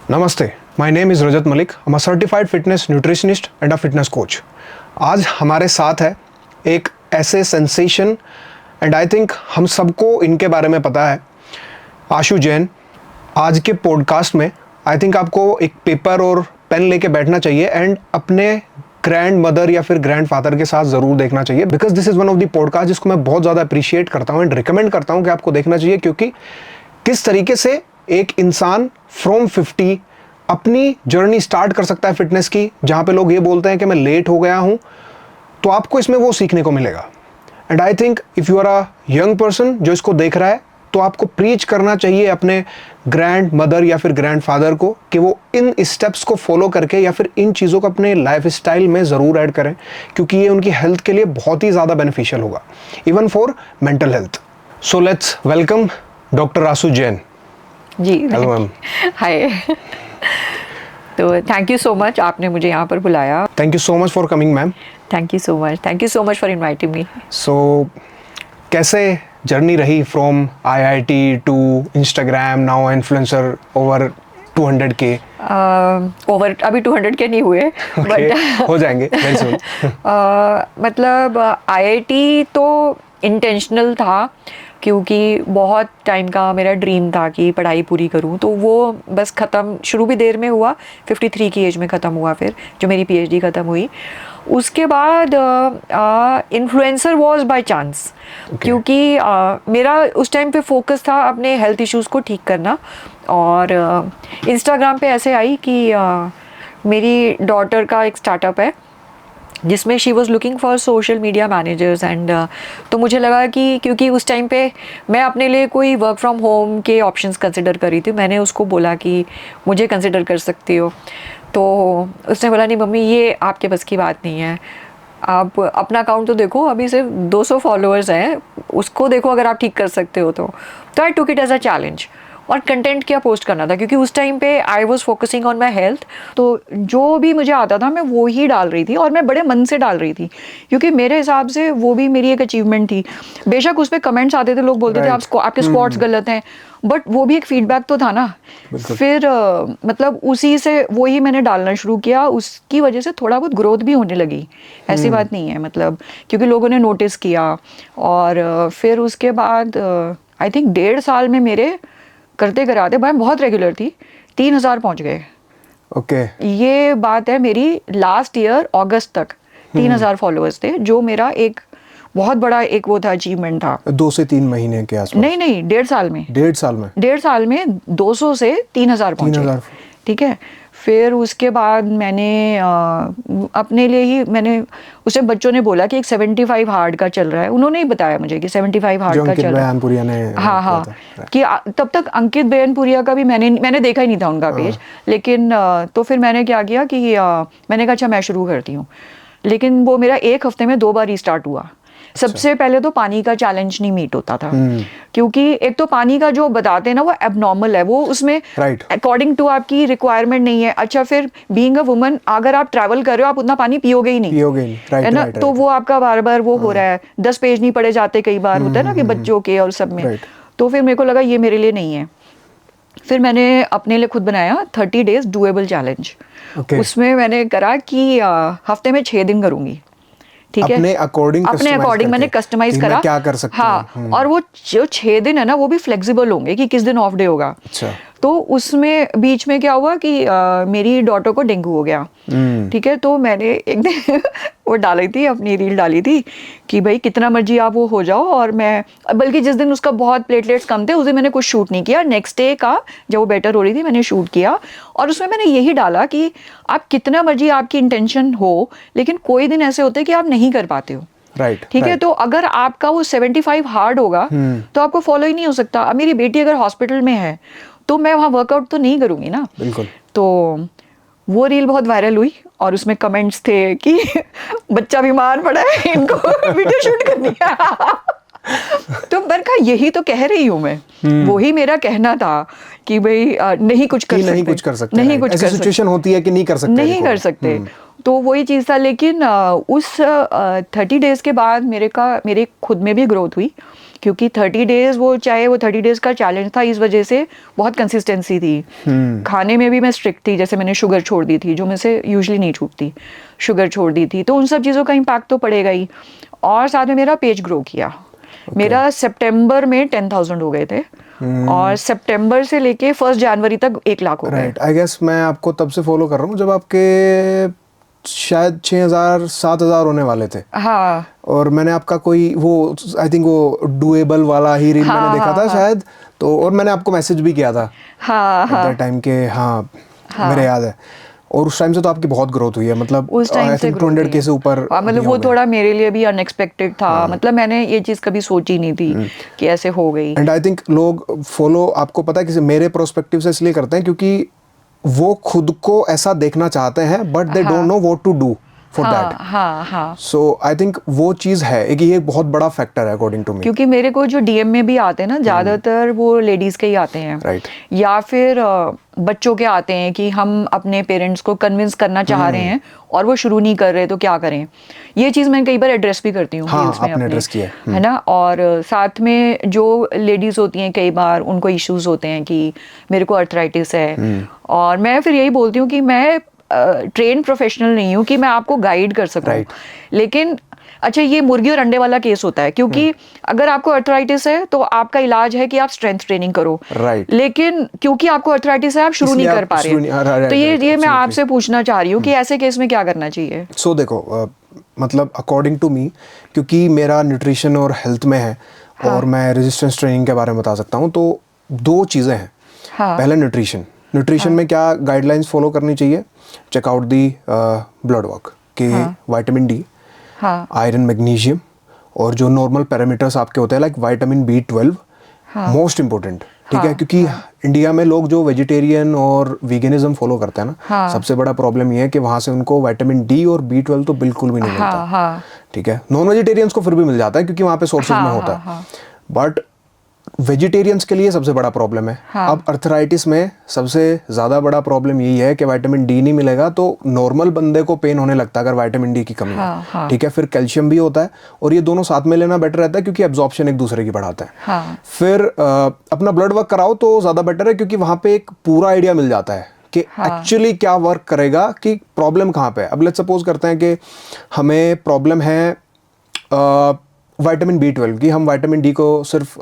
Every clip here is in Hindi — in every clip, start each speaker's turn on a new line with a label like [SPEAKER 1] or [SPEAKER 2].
[SPEAKER 1] नमस्ते, my name is Rajat Malik. I am a certified fitness nutritionist and a fitness coach. आज हमारे साथ है एक ऐसे सेंसेशन एंड आई थिंक हम सबको इनके बारे में पता है, आशु जैन। आज के पॉडकास्ट में आई थिंक आपको एक पेपर और पेन लेके बैठना चाहिए एंड अपने ग्रैंड मदर या फिर ग्रैंड फादर के साथ ज़रूर देखना चाहिए, because this is one of the podcast जिसको मैं बहुत ज़्यादा अप्रिशिएट करता हूँ एंड रिकमेंड करता हूँ कि आपको देखना चाहिए, क्योंकि किस तरीके से एक इंसान फ्रॉम 50 अपनी जर्नी स्टार्ट कर सकता है फिटनेस की, जहाँ पे लोग ये बोलते हैं कि मैं लेट हो गया हूँ, तो आपको इसमें वो सीखने को मिलेगा। And I think if you are a young person जो इसको देख रहा है, तो आपको प्रीच करना चाहिए अपने ग्रैंड मदर या फिर ग्रैंड फादर को कि वो इन स्टेप्स को फॉलो करके या फिर इन चीज़ों को अपने लाइफ स्टाइल में ज़रूर ऐड करें, क्योंकि ये उनकी हेल्थ के लिए बहुत ही ज़्यादा बेनिफिशियल होगा, even for mental health. So let's welcome doctor Ashu Jain.
[SPEAKER 2] जी
[SPEAKER 1] हेलो मैम।
[SPEAKER 2] हाय। तो थैंक यू सो मच, आपने मुझे यहाँ पर बुलाया।
[SPEAKER 1] Thank you so much for coming ma'am.
[SPEAKER 2] Thank you so much for inviting me.
[SPEAKER 1] So कैसे जर्नी रही from IIT to Instagram, now influencer over 200K?
[SPEAKER 2] Over अभी 200 के नहीं हुए
[SPEAKER 1] बट हो जाएंगे वेरी सून।
[SPEAKER 2] मतलब आईआईटी तो इंटेंशनल था, क्योंकि बहुत टाइम का मेरा ड्रीम था कि पढ़ाई पूरी करूं, तो वो बस ख़त्म शुरू भी देर में हुआ, 53 की एज में ख़त्म हुआ फिर जो मेरी पीएचडी ख़त्म हुई। उसके बाद इन्फ्लुएंसर वाज बाय चांस, क्योंकि मेरा उस टाइम पे फोकस था अपने हेल्थ इश्यूज़ को ठीक करना, और इंस्टाग्राम पे ऐसे आई कि मेरी डॉटर का एक स्टार्टअप है जिसमें she was looking for social media managers and तो मुझे लगा कि क्योंकि उस टाइम पे मैं अपने लिए कोई वर्क फ्रॉम होम के ऑप्शंस कंसिडर कर रही थी, मैंने उसको बोला कि मुझे कंसिडर कर सकती हो, तो उसने बोला नहीं मम्मी ये आपके बस की बात नहीं है, आप अपना अकाउंट तो देखो, अभी सिर्फ 200 फॉलोअर्स हैं, उसको देखो अगर आप ठीक कर सकते हो तो I took it as a challenge. और कंटेंट क्या पोस्ट करना था, क्योंकि उस टाइम पे I was focusing on my health, तो जो भी मुझे आता था मैं वो ही डाल रही थी और मैं बड़े मन से डाल रही थी, क्योंकि मेरे हिसाब से वो भी मेरी एक अचीवमेंट थी। बेशक उस पर कमेंट्स आते थे, लोग बोलते थे आपके स्क्वाट्स गलत हैं, बट वो भी एक फीडबैक तो था ना। फिर मतलब उसी से वो ही मैंने डालना शुरू किया, उसकी वजह से थोड़ा बहुत ग्रोथ भी होने लगी, ऐसी बात नहीं है, मतलब क्योंकि लोगों ने नोटिस किया। और फिर उसके बाद आई थिंक 1.5 साल में मेरे करते कराते, मैं बहुत रेगुलर थी, 3000 पहुंच गए।
[SPEAKER 1] ओके।
[SPEAKER 2] ये बात है मेरी लास्ट ईयर अगस्त तक 3000 फॉलोअर्स थे, जो मेरा एक बहुत बड़ा एक वो था, अचीवमेंट था।
[SPEAKER 1] 2 से 3 महीने के आसपास?
[SPEAKER 2] नहीं 1.5 साल में।
[SPEAKER 1] 1.5 साल में
[SPEAKER 2] 200 से 3000 पहुंचे। ठीक है। फिर उसके बाद मैंने अपने लिए ही मैंने, उसे बच्चों ने बोला कि एक 75 हार्ड का चल रहा है, उन्होंने ही बताया मुझे कि 75 हार्ड का चल रहा है। हाँ कि तब तक अंकित बेनपुरिया का भी मैंने देखा ही नहीं था उनका पेज, लेकिन तो फिर मैंने क्या किया कि मैंने कहा अच्छा मैं शुरू करती हूँ, लेकिन वो मेरा 1 हफ्ते में 2 बार रीस्टार्ट हुआ। सबसे पहले तो पानी का चैलेंज नहीं मीट होता था, क्योंकि एक तो पानी का जो बताते हैं ना वो एबनॉर्मल है, वो उसमें अकॉर्डिंग टू आपकी रिक्वायरमेंट नहीं है। अच्छा फिर बीइंग अ वुमन अगर आप ट्रैवल कर रहे हो, आप उतना पानी पियोगे ही नहीं, है ना, तो वो आपका बार बार वो हो रहा है, 10 पेज नहीं पढ़े जाते, कई बार होता है ना कि बच्चों के और सब में। तो फिर मेरे को लगा ये मेरे लिए नहीं है। फिर मैंने अपने लिए खुद बनाया 30 डेज डूएबल चैलेंज। उसमें मैंने करा कि हफ्ते में 6 दिन करूंगी, ठीक है, अपने अकॉर्डिंग मैंने कस्टमाइज करा
[SPEAKER 1] क्या कर सकते
[SPEAKER 2] हाँ। और वो जो 6 दिन है ना, वो भी फ्लेक्सिबल होंगे कि किस दिन ऑफ डे होगा।
[SPEAKER 1] अच्छा।
[SPEAKER 2] तो उसमें बीच में क्या हुआ कि मेरी डॉटर को डेंगू हो गया, ठीक है, तो मैंने एक दिन वो डाली थी, अपनी रील डाली थी कि भाई कितना मर्जी आप वो हो जाओ, और मैं बल्कि जिस दिन उसका बहुत प्लेटलेट्स कम थे उस दिन मैंने कुछ शूट नहीं किया, नेक्स्ट डे का जब वो बेटर हो रही थी मैंने शूट किया। और उसमें मैंने यही डाला कि आप कितना मर्जी आपकी इंटेंशन हो, लेकिन कोई दिन ऐसे होते हैं कि आप नहीं कर पाते हो, ठीक है। तो अगर आपका वो 75 हार्ड होगा तो आपको फॉलो ही नहीं हो सकता। अब मेरी बेटी अगर हॉस्पिटल में है तो मैं वहाँ वर्कआउट तो नहीं करूँगी ना।
[SPEAKER 1] बिल्कुल।
[SPEAKER 2] तो वो रील बहुत वायरल हुई और उसमें कमेंट्स थे कि बच्चा बीमार पड़ा है, इनको वीडियो शूट करनी है। तो मैंने कहा यही तो कह रही हूँ मैं, वही मेरा कहना था कि भाई नहीं कुछ कर सकते,
[SPEAKER 1] नहीं कुछ कर सकते,
[SPEAKER 2] नहीं कुछ कर सकते,
[SPEAKER 1] ऐसी सिचुएशन होती है कि नहीं कर सकते,
[SPEAKER 2] नहीं कर सकते। तो वही चीज़ था। लेकिन उस 30 डेज के बाद मेरे खुद में भी ग्रोथ हुई, क्योंकि 30 डेज वो, चाहे वो 30 डेज का चैलेंज था, इस वजह से बहुत कंसिस्टेंसी थी। खाने में भी मैं स्ट्रिक्ट थी, जैसे मैंने शुगर छोड़ दी थी, जो मुझसे यूजुअली नहीं छूटती, शुगर छोड़ दी थी, तो उन सब चीज़ों का इम्पैक्ट तो पड़ेगा ही। और साथ में मेरा पेज ग्रो किया। मेरा सितंबर में 10,000 हो गए थे और सितंबर से लेके 1 जनवरी तक 1 लाख हो गए।
[SPEAKER 1] राइट, आई गेस मैं आपको तब से फॉलो कर रहा हूँ जब आपके शायद 6,000 7,000 होने वाले थे।
[SPEAKER 2] हाँ,
[SPEAKER 1] और मैंने आपका कोई वो आई थिंक वो डुएबल वाला ही रील मैंने देखा था शायद, तो और मैंने आपको मैसेज भी किया था
[SPEAKER 2] हाँ, हाँ,
[SPEAKER 1] टाइम के। हाँ, मेरे याद है। और उस टाइम से तो आपकी बहुत ग्रोथ हुई है, मतलब
[SPEAKER 2] उस टाइम से
[SPEAKER 1] 200 के से ऊपर।
[SPEAKER 2] मतलब वो थोड़ा मेरे लिए भी अनएक्सपेक्टेड था। मतलब मैंने ये चीज़ कभी सोची नहीं थी कि ऐसे हो गई।
[SPEAKER 1] एंड आई थिंक लोग फॉलो, आपको पता है, किसी मेरे प्रोस्पेक्टिव से इसलिए करते हैं क्योंकि वो खुद को ऐसा देखना चाहते हैं, but they don't know what to do for that.
[SPEAKER 2] हाँ।
[SPEAKER 1] सो आई थिंक वो चीज़ है एक, ये एक बहुत बड़ा फैक्टर है अकॉर्डिंग टू मी।
[SPEAKER 2] क्योंकि मेरे को जो डीएम में भी आते हैं ना, ज़्यादातर वो लेडीज़ के ही आते हैं।
[SPEAKER 1] Right.
[SPEAKER 2] या फिर बच्चों के आते हैं कि हम अपने पेरेंट्स को कन्विंस करना चाह रहे हैं और वो शुरू नहीं कर रहे, तो क्या करें। ये चीज़ मैं कई बार एड्रेस भी करती हूँ रील्स में
[SPEAKER 1] आपने एड्रेस किया
[SPEAKER 2] है ना। और साथ में जो लेडीज़ होती हैं, कई बार उनको इश्यूज होते हैं कि मेरे को अर्थराइटिस है, और मैं फिर यही बोलती हूँ कि मैं ट्रेन प्रोफेशनल नहीं हूँ कि मैं आपको गाइड कर सकूँ।
[SPEAKER 1] Right.
[SPEAKER 2] लेकिन अच्छा, ये मुर्गी और अंडे वाला केस होता है, क्योंकि अगर आपको अर्थराइटिस है तो आपका इलाज है कि आप स्ट्रेंथ ट्रेनिंग करो।
[SPEAKER 1] Right.
[SPEAKER 2] लेकिन क्योंकि आपको अर्थराइटिस है, आप शुरू नहीं कर पा रहे। तो ये मैं आपसे पूछना चाह रही हूँ कि ऐसे केस में क्या करना चाहिए।
[SPEAKER 1] सो देखो, मतलब अकॉर्डिंग टू मी, क्योंकि मेरा न्यूट्रिशन और हेल्थ में है और मैं रेजिस्टेंस ट्रेनिंग के बारे में बता सकता हूँ, तो 2 चीज़ें हैं। पहले न्यूट्रिशन में क्या गाइडलाइंस फॉलो करनी चाहिए। Check out the blood work के विटामिन डी, आयरन, मैग्नीशियम, और जो नॉर्मल पैरामीटर्स आपके होते हैं like vitamin B12, most important. ठीक है, क्योंकि इंडिया में लोग जो वेजिटेरियन और वीगनिज्म फॉलो करते हैं ना, सबसे बड़ा प्रॉब्लम ये है कि वहाँ से उनको विटामिन डी और B12 तो बिल्कुल भी नहीं मिलता। ठीक है, नॉन वेजिटेरियंस को फिर भी मिल जाता है क्योंकि वहाँ पे सोर्सेज में होता है, बट वेजिटेरियंस के लिए सबसे बड़ा प्रॉब्लम है। अब अर्थराइटिस में सबसे ज़्यादा बड़ा प्रॉब्लम यही है कि विटामिन डी नहीं मिलेगा तो नॉर्मल बंदे को पेन होने लगता है अगर विटामिन डी की कमी है। ठीक है, फिर कैल्शियम भी होता है, और ये दोनों साथ में लेना बेटर रहता है क्योंकि एब्जॉर्प्शन एक दूसरे की बढ़ाता है। फिर अपना ब्लड वर्क कराओ तो ज़्यादा बेटर है, क्योंकि वहाँ पे एक पूरा आइडिया मिल जाता है कि एक्चुअली क्या वर्क करेगा, कि प्रॉब्लम कहाँ पे है। अब लेट्स सपोज करते हैं कि हमें प्रॉब्लम है विटामिन B12 की, हम विटामिन डी को सिर्फ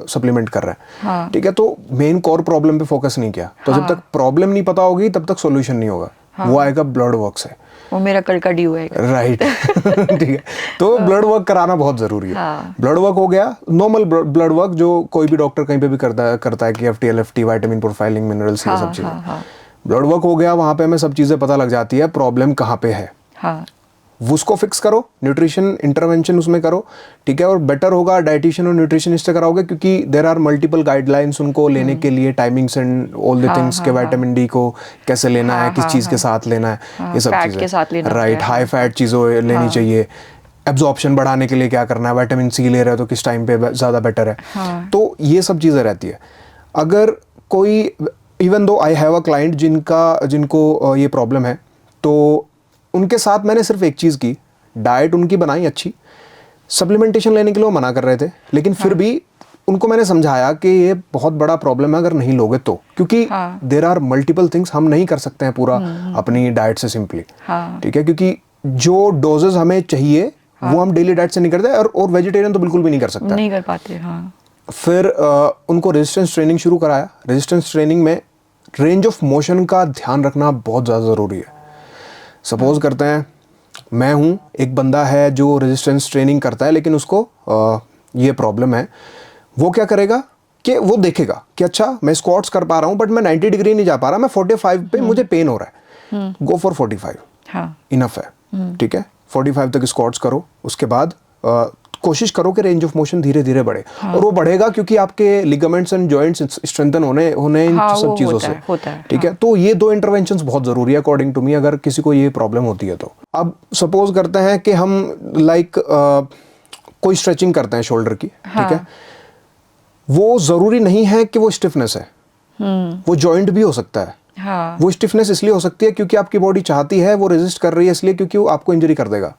[SPEAKER 1] सप्लीमेंट कर रहे हैं। ठीक है, तो मेन कोर प्रॉब्लम पे फोकस नहीं किया, तो जब तक प्रॉब्लम नहीं पता होगी तब तक सॉल्यूशन नहीं होगा। वो आएगा ब्लड वर्क से।
[SPEAKER 2] वो मेरा कल का ड्यू है।
[SPEAKER 1] राइट। ठीक है, तो ब्लड वर्क कराना बहुत जरूरी है। ब्लड वर्क हो गया, नॉर्मल ब्लड वर्क जो कोई भी डॉक्टर कहीं पे भी करता है कि FT LFT, vitamin profiling, minerals, ये सब चीजें। ब्लड वर्क हो गया, वहां पे हमें सब चीजें पता लग जाती है प्रॉब्लम कहाँ पे है। उसको फिक्स करो, न्यूट्रिशन इंटरवेंशन उसमें करो। ठीक है, और बेटर होगा डाइटिशियन और न्यूट्रिशनिस्ट से कराओगे, क्योंकि देयर आर मल्टीपल गाइडलाइंस उनको लेने के लिए, timings and all the things के विटामिन डी को कैसे लेना है, किस चीज़ के साथ लेना है, ये सब चीज़ें। राइट, हाई फैट चीज़ों लेनी चाहिए। एब्जॉर्प्शन बढ़ाने के लिए क्या करना है, विटामिन सी ले रहे हो तो किस टाइम पे ज़्यादा बेटर है। तो ये सब चीज़ें रहती है। अगर कोई, even though I have a client जिनको ये प्रॉब्लम है, तो उनके साथ मैंने सिर्फ एक चीज़ की, डाइट उनकी बनाई अच्छी, सप्लीमेंटेशन लेने के लिए वो मना कर रहे थे, लेकिन फिर भी उनको मैंने समझाया कि ये बहुत बड़ा प्रॉब्लम है अगर नहीं लोगे तो, क्योंकि देयर आर मल्टीपल थिंग्स, हम नहीं कर सकते हैं पूरा अपनी डाइट से सिंपली। ठीक है, क्योंकि जो डोजेस हमें चाहिए वो हम डेली डाइट से नहीं करते, और वेजिटेरियन तो बिल्कुल भी नहीं कर सकते,
[SPEAKER 2] नहीं कर पाते।
[SPEAKER 1] फिर उनको रेजिस्टेंस ट्रेनिंग शुरू कराया। रेजिस्टेंस ट्रेनिंग में रेंज ऑफ मोशन का ध्यान रखना बहुत ज़्यादा ज़रूरी है। सपोज करते हैं मैं हूँ, एक बंदा है जो रेजिस्टेंस ट्रेनिंग करता है, लेकिन उसको ये प्रॉब्लम है। वो क्या करेगा कि वो देखेगा कि अच्छा मैं स्क्वाट्स कर पा रहा हूँ बट मैं 90 डिग्री नहीं जा पा रहा, मैं 45 पे मुझे पेन हो रहा है, गो फॉर 45, इनफ है। ठीक है, 45 तक स्क्वाट्स करो, उसके बाद कोशिश करो कि रेंज ऑफ मोशन धीरे धीरे बढ़े। और वो बढ़ेगा क्योंकि आपके लिगामेंट्स एंड जॉइंट्स स्ट्रेंथन होने इन सब चीज़ों से। ठीक है, तो ये 2 इंटरवेंशंस बहुत ज़रूरी है अकॉर्डिंग टू मी, अगर किसी को ये प्रॉब्लम होती है तो। अब सपोज करते हैं कि हम कोई स्ट्रेचिंग करते हैं शोल्डर की। ठीक है, वो ज़रूरी नहीं है कि वो स्टिफनेस है, वो जॉइंट भी हो सकता है। वो स्टिफनेस इसलिए हो सकती है क्योंकि आपकी बॉडी चाहती है, वो रेजिस्ट कर रही है इसलिए क्योंकि वो आपको इंजरी कर देगा।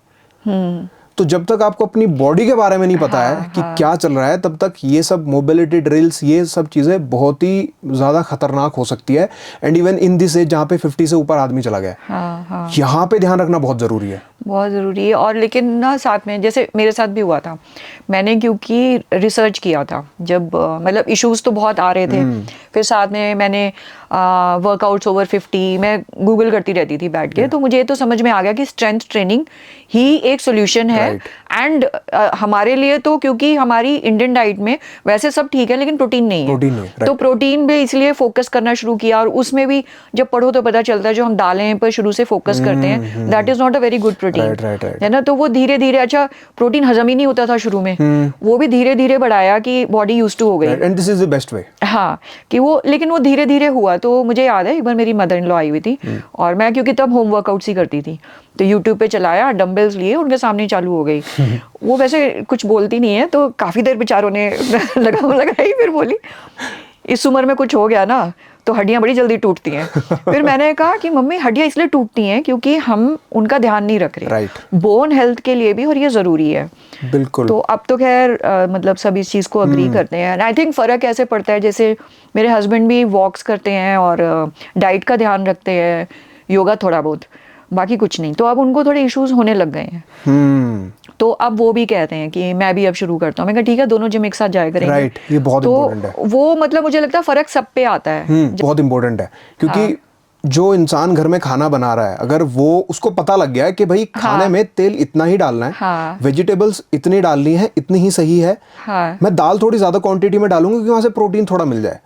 [SPEAKER 1] तो जब तक आपको अपनी बॉडी के बारे में नहीं पता है कि क्या चल रहा है, तब तक ये सब मोबिलिटी ड्रिल्स, ये सब चीज़ें बहुत ही ज़्यादा खतरनाक हो सकती है। And even in this age जहाँ पे 50 से ऊपर आदमी चला गया, यहाँ पे ध्यान रखना बहुत ज़रूरी है।
[SPEAKER 2] बहुत ज़रूरी है। और लेकिन ना साथ में, जैसे मेरे साथ भी हुआ था, मैंने क्योंकि रिसर्च किया था जब मतलब इश्यूज तो बहुत आ रहे थे, फिर साथ में मैंने वर्कआउट्स ओवर 50 मैं गूगल करती रहती थी बैठ के, तो मुझे तो समझ में आ गया कि स्ट्रेंथ ट्रेनिंग ही एक सोल्यूशन है। एंड हमारे लिए तो, क्योंकि हमारी इंडियन डाइट में वैसे सब ठीक है लेकिन प्रोटीन नहीं है, तो प्रोटीन पे इसलिए फोकस करना शुरू किया। और उसमें भी जब पढ़ो तो पता चलता है जो हम दालें पर शुरू से फोकस करते हैं, that is not a very good protein, है ना। तो वो धीरे धीरे, अच्छा प्रोटीन हजम ही नहीं होता था शुरू में, वो भी धीरे धीरे बढ़ाया कि बॉडी यूज्ड टू हो गई,
[SPEAKER 1] and this is the best way.
[SPEAKER 2] हाँ, कि वो, लेकिन वो धीरे धीरे हुआ। तो मुझे याद है एक बार मेरी मदर इन लॉ आई हुई थी, और मैं क्योंकि तब होम वर्कआउट्स ही करती थी, तो यूट्यूब पे चलाया, डंबल्स लिए, उनके सामने चालू हो गई। वो वैसे कुछ बोलती नहीं है, तो काफ़ी देर बेचारों ने लगाई, फिर बोली इस उम्र में कुछ हो गया ना तो हड्डियां बड़ी जल्दी टूटती हैं। फिर मैंने कहा कि मम्मी हड्डियां इसलिए टूटती हैं क्योंकि हम उनका ध्यान नहीं रख रहे, बोन हेल्थ के लिए भी, और ये ज़रूरी है।
[SPEAKER 1] बिल्कुल।
[SPEAKER 2] तो अब तो खैर मतलब सब इस चीज़ को अग्री करते हैं। आई थिंक फ़र्क ऐसे पड़ता है, जैसे मेरे हस्बैंड भी वॉक्स करते हैं और डाइट का ध्यान रखते हैं, योगा थोड़ा बहुत, बाकी कुछ नहीं। तो अब उनको थोड़े इश्यूज होने लग गए हैं, तो अब वो भी कहते हैं कि मैं भी अब शुरू करता हूँ। मैं कहा ठीक है, दोनों जिम एक साथ जाया करेंगे।
[SPEAKER 1] राइट, ये बहुत इम्पोर्टेंट है।
[SPEAKER 2] वो मतलब मुझे लगता है फ़र्क सब पे आता है,
[SPEAKER 1] बहुत इम्पोर्टेंट है, क्योंकि जो इंसान घर में खाना बना रहा है, अगर वो उसको पता लग गया है कि भाई खाने में तेल इतना ही डालना है, वेजिटेबल्स इतनी डालनी है, इतनी ही सही है, मैं दाल थोड़ी ज्यादा क्वांटिटी में डालूंगा क्योंकि वहां से प्रोटीन थोड़ा मिल जाए,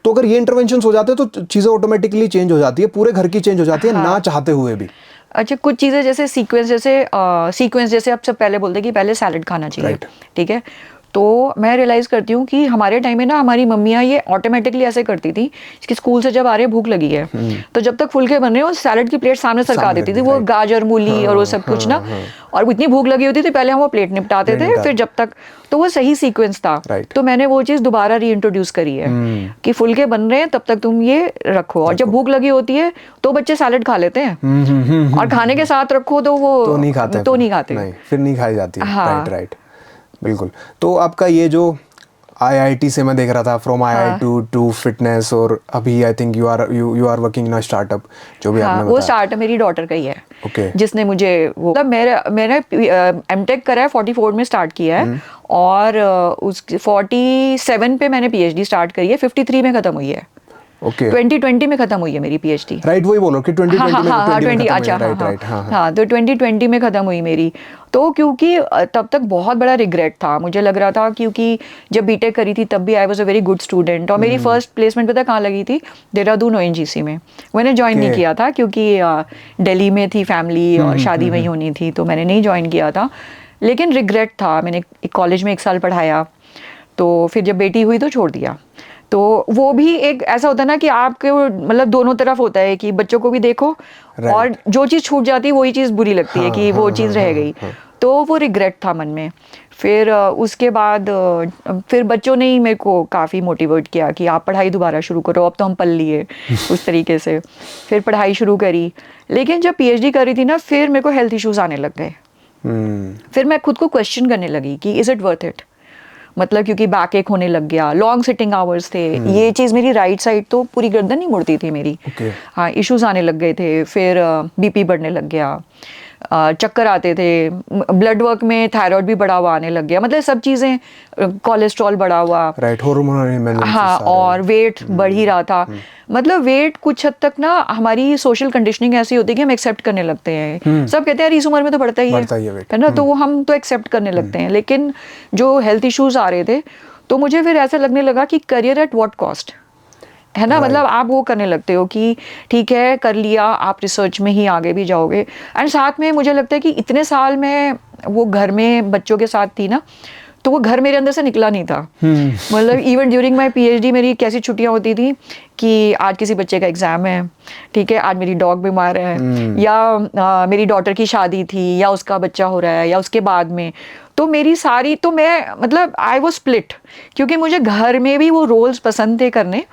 [SPEAKER 1] तो अगर ये इंटरवेंशन हो जाते हैं तो चीजें ऑटोमेटिकली चेंज हो जाती है, पूरे घर की चेंज हो जाती है, ना चाहते हुए भी।
[SPEAKER 2] अच्छा, कुछ चीज़ें जैसे सीक्वेंस जैसे आप सब पहले बोलते हैं कि पहले सैलड खाना चाहिए, ठीक है। तो मैं रियलाइज़ करती हूँ कि हमारे टाइम में ना हमारी मम्मियाँ ये ऑटोमेटिकली ऐसे करती थी कि स्कूल से जब आ रहे भूख लगी है, तो जब तक फुलके बन रहे हो सैलड की प्लेट सामने सरका देती थी, वो गाजर मूली और वो सब कुछ ना, और इतनी भूख लगी होती थी, पहले हम वो प्लेट निपटाते थे, फिर जब तक, तो वो सही सीक्वेंस था। तो मैंने वो चीज़ दोबारा रीइंट्रोड्यूस करी है कि फुलके बन रहे हैं तब तक तुम ये रखो, और जब भूख लगी होती है तो बच्चे सैलड खा लेते हैं, और खाने के साथ रखो तो वो तो नहीं खाते,
[SPEAKER 1] फिर नहीं खाई जाती। राइट, बिल्कुल। तो आपका ये जो IIT से मैं देख रहा था, फ्रॉम IIT टू फिटनेस, और अभी I think you are working in a startup, जो भी आपने बताया।
[SPEAKER 2] वो स्टार्टअप मेरी डॉटर का ही है,
[SPEAKER 1] ओके,
[SPEAKER 2] जिसने मुझे वो, मतलब मैंने MTech करा है, 44 में स्टार्ट किया है, और उस 47 पे मैंने PhD स्टार्ट करी है, 53 में खत्म हुई है।
[SPEAKER 1] ओके,
[SPEAKER 2] 2020 में खत्म हुई है मेरी PhD।
[SPEAKER 1] राइट, वही बोलो कि 2020 में,
[SPEAKER 2] हाँ, तो 2020 में खत्म हुई मेरी। तो क्योंकि तब तक बहुत बड़ा रिग्रेट था, मुझे लग रहा था, क्योंकि जब बीटेक करी थी तब भी I was a very good student, और मेरी फर्स्ट प्लेसमेंट पता कहाँ लगी थी? देहरादून ONGC में। मैंने ज्वाइन नहीं किया था क्योंकि दिल्ली में थी फैमिली और शादी वहीं होनी थी, तो मैंने नहीं ज्वाइन किया था, लेकिन रिग्रेट था। मैंने कॉलेज में 1 साल पढ़ाया, तो फिर जब बेटी हुई तो छोड़ दिया। तो वो भी एक ऐसा होता है ना कि आपके मतलब दोनों तरफ होता है कि बच्चों को भी देखो, और जो चीज़ छूट जाती है वही चीज़ बुरी लगती है कि वो चीज़ रह गई, तो वो रिग्रेट था मन में। फिर उसके बाद फिर बच्चों ने ही मेरे को काफ़ी मोटिवेट किया कि आप पढ़ाई दोबारा शुरू करो, अब तो हम पल लिए उस तरीके से। फिर पढ़ाई शुरू करी, लेकिन जब PhD कर रही थी ना, फिर मेरे को हेल्थ इश्यूज़ आने लग गए। फिर मैं खुद को क्वेश्चन करने लगी कि इज़ इट वर्थ इट, मतलब क्योंकि बैक एक होने लग गया, लॉन्ग सिटिंग आवर्स थे, ये चीज़ मेरी राइट साइड तो पूरी गर्दन नहीं मुड़ती थी मेरी, हाँ, इश्यूज आने लग गए थे। फिर BP बढ़ने लग गया, चक्कर आते थे, ब्लड वर्क में थायराइड भी बढ़ा हुआ आने लग गया, मतलब सब चीज़ें, कोलेस्ट्रॉल बढ़ा हुआ,
[SPEAKER 1] राइट, हार्मोनल इम्बैलेंस,
[SPEAKER 2] हाँ, और वेट बढ़ ही रहा था। मतलब वेट कुछ हद तक ना हमारी सोशल कंडीशनिंग ऐसी होती है कि हम एक्सेप्ट करने लगते हैं, सब कहते हैं यार इस उम्र में तो बढ़ता ही है ना, तो वो हम तो एक्सेप्ट करने लगते हैं। लेकिन जो हेल्थ इश्यूज आ रहे थे, तो मुझे फिर ऐसा लगने लगा कि करियर एट व्हाट कॉस्ट, है ना, मतलब आप वो करने लगते हो कि ठीक है कर लिया, आप रिसर्च में ही आगे भी जाओगे। एंड साथ में मुझे लगता है कि इतने साल मैं वो घर में बच्चों के साथ थी ना, तो वो घर मेरे अंदर से निकला नहीं था। मतलब इवन ड्यूरिंग माई PhD मेरी कैसी छुट्टियां होती थी कि आज किसी बच्चे का एग्ज़ाम है, ठीक है, आज मेरी डॉग बीमार है, या मेरी डॉटर की शादी थी, या उसका बच्चा हो रहा है, या उसके बाद में, तो मेरी सारी, तो मैं मतलब आई वाज स्प्लिट, क्योंकि मुझे घर में भी वो रोल्स पसंद थे करने,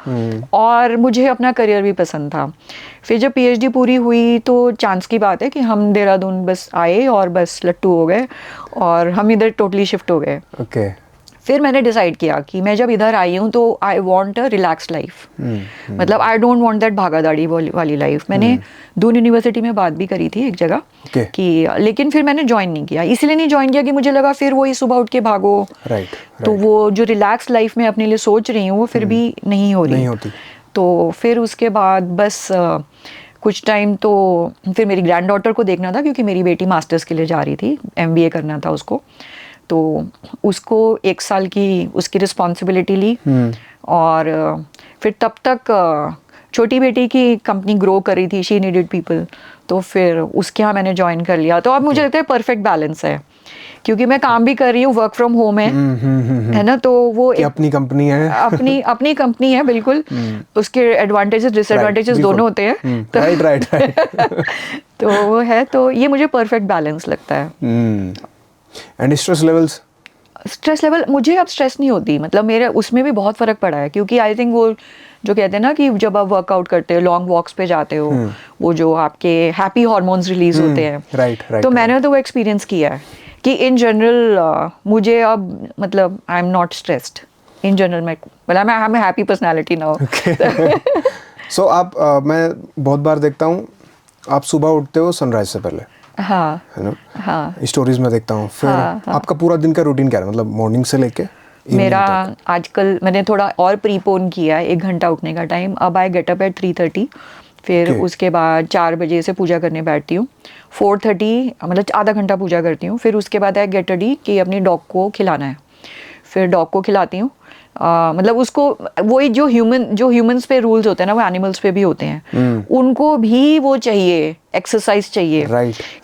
[SPEAKER 2] और मुझे अपना करियर भी पसंद था। फिर जब पीएचडी पूरी हुई तो चांस की बात है कि हम देहरादून बस आए और बस लट्टू हो गए, और हम इधर टोटली शिफ्ट हो गए।
[SPEAKER 1] ओके।
[SPEAKER 2] फिर मैंने डिसाइड किया कि मैं जब इधर आई हूँ तो I want a relax life, मतलब आई डोंट वांट दैट भागादौड़ी वाली लाइफ। मैंने दून यूनिवर्सिटी में बात भी करी थी एक जगह कि, लेकिन फिर मैंने ज्वाइन नहीं किया, इसलिए नहीं ज्वाइन किया कि मुझे लगा फिर वही सुबह उठ के भागो, तो वो जो रिलैक्स लाइफ में अपने लिए सोच रही हूँ वो फिर भी नहीं हो रही। तो फिर उसके बाद बस कुछ टाइम तो फिर मेरी ग्रैंड डॉटर को देखना था, क्योंकि मेरी बेटी मास्टर्स के लिए जा रही थी, MBA करना था उसको, तो उसको 1 साल की उसकी रिस्पॉन्सिबिलिटी ली। और फिर तब तक छोटी बेटी की कंपनी ग्रो कर रही थी, शी नीडेड पीपल, तो फिर उसके यहाँ मैंने ज्वाइन कर लिया। तो अब मुझे लगता है परफेक्ट बैलेंस है, क्योंकि मैं काम भी कर रही हूँ, वर्क फ्रॉम होम है ना, तो वो एक
[SPEAKER 1] अपनी कंपनी है,
[SPEAKER 2] अपनी कंपनी है, बिल्कुल, उसके एडवांटेजेस डिसएडवांटेजेस दोनों होते हैं।
[SPEAKER 1] राइट।
[SPEAKER 2] तो वो है, तो ये मुझे परफेक्ट बैलेंस लगता है।
[SPEAKER 1] एंड स्ट्रेस लेवल मुझे अब स्ट्रेस नहीं होती, मतलब मेरे उसमें भी बहुत फ़र्क पड़ा है, क्योंकि आई थिंक वो जो कहते हैं ना कि जब आप वर्कआउट करते हो, लॉन्ग वॉक्स पे जाते हो, वो जो आपके हैप्पी हार्मोन्स रिलीज होते हैं, राइट।
[SPEAKER 2] तो मैंने तो वो एक्सपीरियंस किया है कि इन जनरल मुझे अब मतलब I am not stressed in general, मतलब I am happy personality now.
[SPEAKER 1] So आप मैं बहुत बार देखता हूँ आप सुबह उठते हो सनराइज से पहले,
[SPEAKER 2] हाँ,
[SPEAKER 1] है ना?
[SPEAKER 2] हाँ,
[SPEAKER 1] स्टोरीज में देखता हूँ। फिर
[SPEAKER 2] हाँ, हाँ।
[SPEAKER 1] आपका पूरा दिन का रूटीन क्या है, मतलब मॉर्निंग से लेके
[SPEAKER 2] मेरा आजकल मैंने थोड़ा और प्रीपोन किया है 1 घंटा उठने का टाइम, अब आई गेट अप एट 3:30, फिर उसके बाद 4 बजे से पूजा करने बैठती हूँ, 4:30 मतलब आधा घंटा पूजा करती हूँ, फिर उसके बाद आई गेट रेडी कि अपनी डॉग को खिलाना है, फिर डॉग को खिलाती हूँ। मतलब उसको वही जो ह्यूमंस पे रूल्स होते हैं ना, वो एनिमल्स पे भी होते हैं, उनको भी वो चाहिए, एक्सरसाइज चाहिए,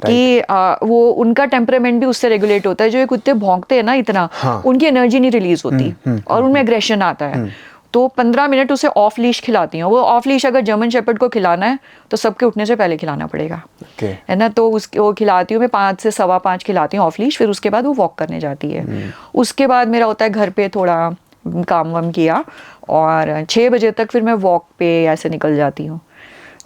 [SPEAKER 2] कि वो उनका टेम्परामेंट भी उससे रेगुलेट होता है। जो ये कुत्ते भौंकते हैं ना इतना, उनकी एनर्जी नहीं रिलीज होती और उनमें एग्रेशन आता है। तो 15 मिनट उसे ऑफ लीश खिलाती हूँ। वो ऑफ लीश अगर जर्मन शेपर्ड को खिलाना है तो सबके उठने से पहले खिलाना पड़ेगा, है ना। तो वो खिलाती हूँ मैं 5 से 5:15 खिलाती हूँ ऑफ लीश, फिर उसके बाद वो वॉक करने जाती है। उसके बाद मेरा होता है घर पे थोड़ा काम वाम किया, और 6 बजे तक फिर मैं वॉक पे ऐसे निकल जाती हूँ।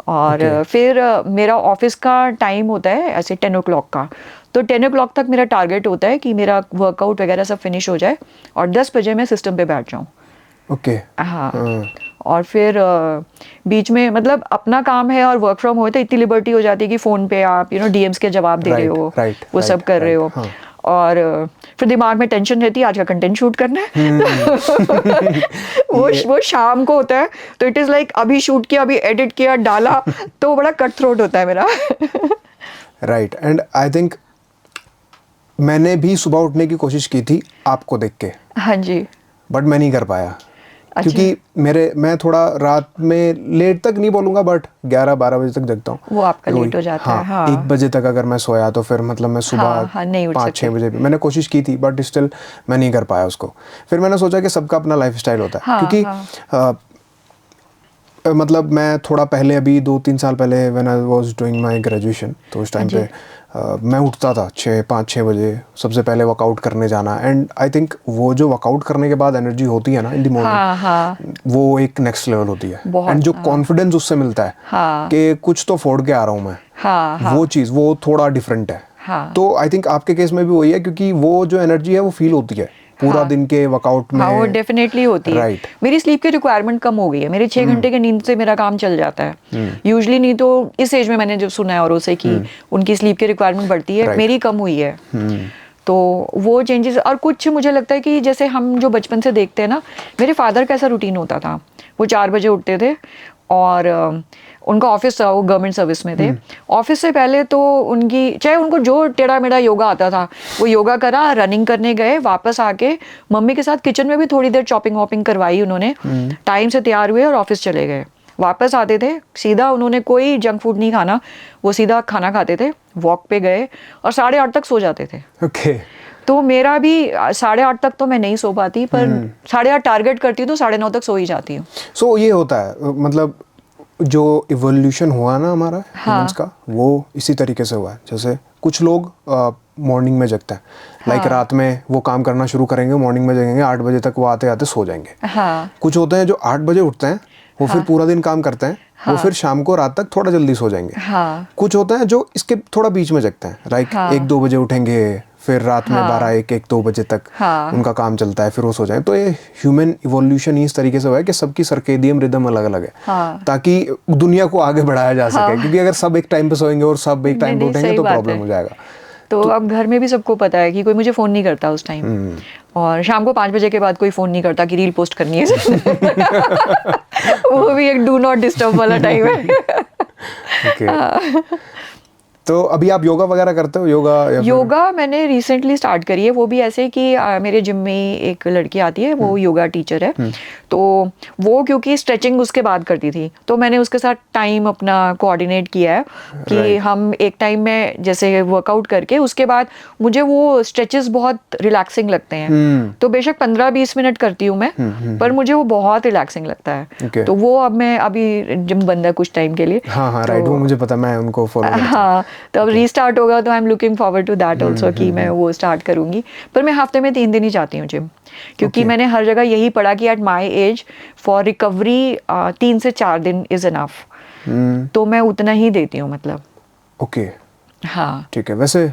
[SPEAKER 2] और फिर मेरा ऑफिस का टाइम होता है ऐसे 10 o'clock का, तो 10 o'clock तक मेरा टारगेट होता है कि मेरा वर्कआउट वगैरह सब फिनिश हो जाए और 10 बजे मैं सिस्टम पे बैठ जाऊँ। हाँ। और फिर बीच में मतलब अपना काम है और वर्क फ्रॉम होम है, तो इतनी लिबर्टी हो जाती है कि फ़ोन पे आप DMs के जवाब दे रहे हो, वो सब कर रहे हो। और फिर दिमाग में टेंशन रहती है आज का कंटेंट शूट करना है। वो शाम को होता है, तो इट इज़ लाइक अभी शूट किया, अभी एडिट किया, डाला, तो बड़ा कट थ्रोट होता है मेरा।
[SPEAKER 1] राइट। एंड आई थिंक मैंने भी सुबह उठने की कोशिश की थी आपको देख के,
[SPEAKER 2] हाँ जी,
[SPEAKER 1] बट मैं नहीं कर पाया। क्योंकि मैं थोड़ा रात में लेट तक नहीं बोलूँगा, बट 11-12 बजे तक जगता हूँ।
[SPEAKER 2] वो आपका लेट हो जाता है। हाँ।
[SPEAKER 1] 1 बजे तक अगर मैं सोया तो फिर मतलब मैं सुबह 5-6 बजे भी मैंने कोशिश की थी, बट स्टिल मैं नहीं कर पाया उसको। फिर मैंने सोचा कि सबका अपना लाइफ स्टाइल होता है। क्योंकि मतलब मैं थोड़ा पहले, अभी 2-3 साल पहले when I was doing my graduation, तो उस टाइम पे मैं उठता था 5-6 बजे, सबसे पहले वर्कआउट करने जाना। एंड आई थिंक वो जो वर्कआउट करने के बाद एनर्जी होती है ना इन द मॉर्निंग, वो एक नेक्स्ट लेवल होती है। एंड जो कॉन्फिडेंस उससे मिलता है कि कुछ तो फोड़ के आ रहा हूँ मैं, वो चीज़ वो थोड़ा डिफरेंट है। तो आई थिंक आपके केस में भी वही है, क्योंकि वो जो एनर्जी है वो फील होती है पूरा दिन के वर्कआउट में।
[SPEAKER 2] वो डेफिनेटली होती है। मेरी स्लीप की रिक्वायरमेंट कम हो गई है, मेरे 6 घंटे की नींद से मेरा काम चल जाता है यूजुअली। नहीं तो इस एज में मैंने जब सुना है औरों से कि उनकी स्लीप की रिक्वायरमेंट बढ़ती है, मेरी कम हुई है। तो वो चेंजेस, और कुछ मुझे लगता है कि जैसे हम जो बचपन से देखते हैं ना, मेरे फादर का ऐसा रूटीन होता था, वो 4 बजे उठते थे और उनका ऑफिस था, वो गवर्नमेंट सर्विस में थे। ऑफिस से पहले तो उनकी, चाहे उनको जो टेढ़ा मेढ़ा योगा आता था वो योगा करा, रनिंग करने गए, वापस आके मम्मी के साथ किचन में भी थोड़ी देर चॉपिंग वॉपिंग करवाई उन्होंने, टाइम से तैयार हुए और ऑफिस चले गए। वापस आते थे सीधा, उन्होंने कोई जंक फूड नहीं खाना, वो सीधा खाना खाते थे, वॉक पे गए और 8:30 तक सो जाते थे। तो मेरा भी 8:30 तक तो मैं नहीं सो पाती, पर 8:30 टारगेट करती हूँ तो 9:30 तक सो ही जाती हूँ।
[SPEAKER 1] सो ये होता है, मतलब जो इवोल्यूशन हुआ ना हमारा ह्यूमंस का, वो इसी तरीके से हुआ है। जैसे कुछ लोग मॉर्निंग में जगते हैं, लाइक रात में वो काम करना शुरू करेंगे, मॉर्निंग में जगेंगे, 8 बजे तक वो आते आते सो जाएंगे। कुछ होते हैं जो 8 बजे उठते हैं, वो फिर पूरा दिन काम करते हैं, वो फिर शाम को रात तक थोड़ा जल्दी सो जाएंगे। कुछ होते हैं जो इसके थोड़ा बीच में जगते हैं, लाइक 1-2 बजे उठेंगे, फिर रात में 12-1-2 बजे तक उनका काम चलता है, फिर वो सो जाए। तो ये ह्यूमन इवोल्यूशन इस तरीके से हुआ है कि सबकी सर्केडियम रिदम अलग अलग है, ताकि दुनिया को आगे बढ़ाया जा सके। क्योंकि अगर सब एक टाइम पे सोएंगे और सब एक टाइम पे उठेंगे तो प्रॉब्लम हो जाएगा।
[SPEAKER 2] तो अब घर में भी सबको पता है कि कोई मुझे फ़ोन नहीं करता उस टाइम, और शाम को 5 बजे के बाद कोई फ़ोन नहीं करता कि रील पोस्ट करनी है। वो भी एक डू नॉट डिस्टर्ब वाला टाइम है।
[SPEAKER 1] तो अभी आप योगा वगैरह करते हो? योगा
[SPEAKER 2] मैंने रिसेंटली स्टार्ट करी है, वो भी ऐसे कि मेरे जिम में एक लड़की आती है, वो योगा टीचर है। तो वो क्योंकि स्ट्रेचिंग उसके बाद करती थी, तो मैंने उसके साथ टाइम अपना कोऑर्डिनेट किया है कि हम एक टाइम में जैसे वर्कआउट करके उसके बाद मुझे वो स्ट्रेचेस बहुत रिलैक्सिंग लगते हैं। तो बेशक 15-20 मिनट करती हूँ मैं, पर मुझे वो बहुत रिलैक्सिंग लगता है। तो वो अब मैं अभी जिम बंद है कुछ टाइम के लिए।
[SPEAKER 1] हाँ, राइट, वो मुझे पता, मैं उनको फॉलो करता हूँ।
[SPEAKER 2] हाँ, तो अब रीस्टार्ट होगा तो I am looking forward to that also कि मैं वो स्टार्ट करूंगी। पर मैं हफ्ते में 3 दिन ही जाती हूँ जिम, क्योंकि मैंने हर जगह यही पढ़ा कि at my age for recovery 3 से 4 दिन इज इनफ। तो मैं उतना ही देती हूँ, मतलब।
[SPEAKER 1] ओके,
[SPEAKER 2] हाँ,
[SPEAKER 1] ठीक है। वैसे